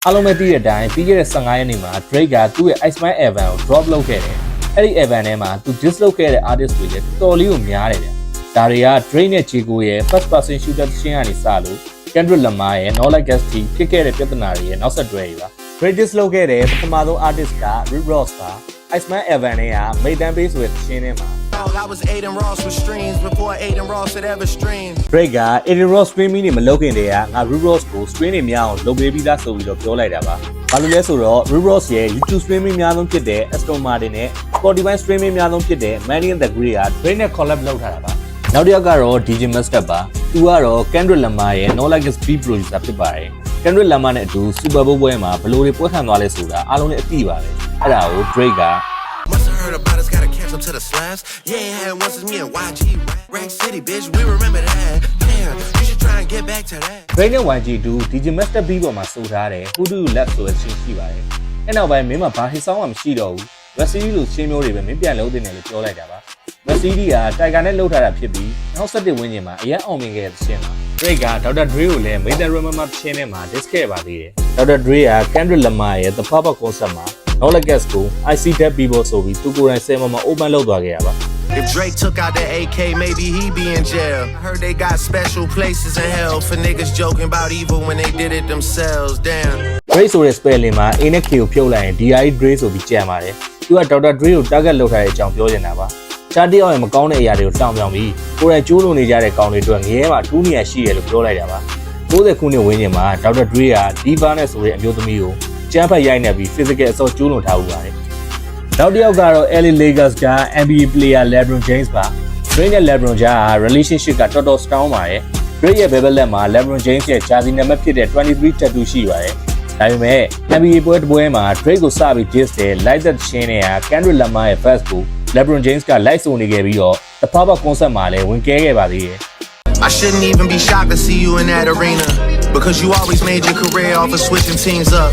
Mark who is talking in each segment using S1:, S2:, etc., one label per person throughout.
S1: အားလုံးပဲသိတဲ့အတိုင်းပြီးခဲ့တဲ့15ရက်နေ့မှာ Drake ကသူ့ရဲ့ Iceman Evan ကို drop လုပ်ခဲ့တယ်။အဲ့ဒီ Evan ထဲမှာသူ diss လုပ်ခဲ့တဲ့ artist တွေလည်းတော်တော်လေးကိုများတယ်ဗျ။ဒါတွေက Drake နဲ့ Chico ရဲ့ first person shooter ချင်းကနေစလို့ Kendrick Lamar ရဲ့ Nola Gasti ဖြစ်ခဲ့တဲ့ပြဿနာတွေရဲ့နောက်ဆက်တွဲတွေပါ။ Drake diss လုပ်ခဲ့တဲ့ပထမဆုံး artist က Rick Ross ပါ။ Iceman Evan နဲ့က Maidan Bay ဆိုတဲ့ချင်းထဲမှာ
S2: I was Aiden Ross with streams before Aiden Ross had ever streamed.
S1: Drake က Aiden Ross streaming တွေမလုပ်ခင်တည်းကငါ Rick Ross ကို stream တွေများအောင်လုပ်ပေးပြီးသားဆိုပြီးတော့ပြောလိုက်တာပါ။ဘာလို့လဲဆိုတော့ Rick Ross ရဲ့ YouTube streaming များဆုံးဖြစ်တဲ့ Aston Martin နဲ့ Spotify streaming များဆုံးဖြစ်တဲ့ Manny and the Grey က Drake နဲ့ collab လုပ်ထားတာပါ။နောက်တစ်ယောက်ကတော့ DJ Mustard ပါ။သူကတော့ Kendrick Lamar ရဲ့ No Like His Beat Producer ဖြစ်ပါတယ်။ Kendrick Lamar နဲ့အတူ Super Bowl ပွဲမှာဘယ်လိုတွေပွဲခံသွားလဲဆိုတာအားလုံးလည်းအသိပါပဲ။အဲ့ဒါကို Drake က
S2: Must have heard about us, gotta catch up to the slabs. Yeah, had once it's me and YG. Rack City, bitch, we remember that. Damn, you should try and get back to that.
S1: Drake နဲ့ YG 2 DJ Master B ပေါ်မှာစုထားတယ် Who Do You Love ဆိုတဲ့ချင်းရှိပါတယ်။အဲ့နောက်ပိုင်းမင်းမှာဘာဟစ်ဆောင်မှမရှိတော့ဘူး။ Vassili လိုချင်းမျိုးတွေပဲမင်းပြန်လုပ်တင်တယ်လို့ပြောလိုက်တာပါ။ Vassili က Tiger နဲ့လှုပ်ထားတာဖြစ်ပြီး2017ဝန်းကျင်မှာအရင်အောင်မြင်ခဲ့တဲ့ချင်းပါ။ Drake က Dr. Dre ကိုလည်း Maidan Remember ချင်းထဲမှာ diss ခဲ့ပါသေးတယ်။ Dr. Dre က Kendrick Lamar ရဲ့ The Pop-Up Concert မှာNola Gas ကို I See Dead People ဆိုပြီးသူကိုယ်တိုင်ဆယ်မှာ open လုပ်သွားခဲ့ရပါ
S2: If Drake took out the AK, maybe he'd be in jail. I heard they got special places in hell for niggas joking about evil when they did it themselves. Damn.
S1: Drake ဆိုတဲ့ spelling မှာ A နဲ့ K ကိုဖြုတ်လိုက်ရင် DI Dre ဆိုပြီးကြံပါတယ်။သူက Dr. Dre ကို target လုပ်ထားတဲ့အကြောင်းပြောနေတာပါ။ချားတယောက်ရဲ့မကောင်းတဲ့အရာတွေကိုတောင်းပြောင်းပြီးကိုယ်တိုင်ကျိုးလွန်နေကြတဲ့ကောင်တွေအတွက်ငရဲမှာ2နေရာရှိရလို့ပြောလိုက်တာပါ။90ခုနှစ်ဝန်းကျင်မှာ Dr. Dre က Diva နဲ့ဆိုတဲ့အမျိုးသမီးကိုကျန်းဖတ်ရိုက်နေပြီး physical assault ကျူးလွန်ထားဦးပါတယ်။နောက်တစ်ယောက်ကတော့ LA Lakers က NBA player LeBron James ပါ။ Drake နဲ့ LeBron ကြား relationship ကတော်တော် strong ပါတယ်။ Drake ရဲ့ဘယ်ဘက်လက်မှာ LeBron James ရဲ့ jersey နံပါတ်ဖြစ်တဲ့23 tattoo ရှိပါတယ်။ဒါပေမဲ့ NBA ပွဲတစ်ပွဲမှာ Drake ကိုစပြီး diss တဲ့ Like That ချင်းနဲ့ Kendrick Lamar ရဲ့ verse ကို LeBron James က like ဆိုနေခဲ့ပြီးတော့ The Pop-Up Concert မှာလည်းဝင်ကဲခဲ့ပါသေးတယ်။
S2: I shouldn't even be shocked to see you in that arena because you always made your career off of switching teams up.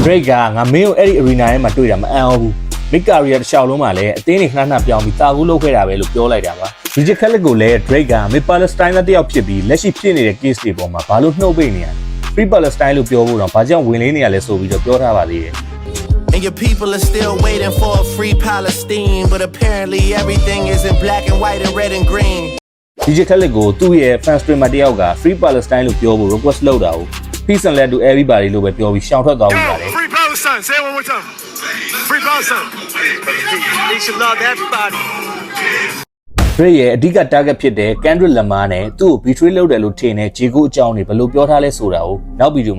S1: Drake ကငါမင်းကိုအဲ့ဒီ arena ထဲမှာတွေ့တာမအံ့ဩဘူး။ Mid career တစ်လျှောက်လုံးမှာလည်းအသင်းတွေခဏပြောင်းပြီးတာကူးလုပ်ခဲ့တာပဲလို့ပြောလိုက်တာပါ။ DJ Khaled ကိုလည်း Drake က Mid Palestine တစ်ယောက်ဖြစ်ပြီးလက်ရှိဖြစ်နေတဲ့ case တွေပေါ်မှာဘာလို့နှုတ်ပိတ်နေရလဲ။ Free Palestine လို့ပြောဖို့တော့ဘာကြောင့်ဝင်လေးနေရလဲဆိုပြီးတော့ပြောထားပါသေးတယ်။
S2: And your people are still waiting for a free Palestine, but apparently everything is in black and white and red and green.
S1: DJ Khaled ကိုသူ့ရဲ့ fan streamer တစ်ယောက်က Free Palestine လို့ပြောဖို့ request လုပ်တာကို Peace and Love to everybody လို့ပဲပြောပြီးရှောင်ထွက်သွားဦးပါတယ်။
S3: Free Palestine. Say it one more time. Free Palestine. He should love everybody.
S1: Drake ရဲ့အဓိက target ဖြစ်တဲ့ Kendrick Lamar နဲ့သူ့ကို betray လုပ်တယ်လို့ထင်တဲ့ Chico အကြောင်းတွေဘယ်လိုပြောထားလဲဆိုတာကိုနောက်ဗီဒီယို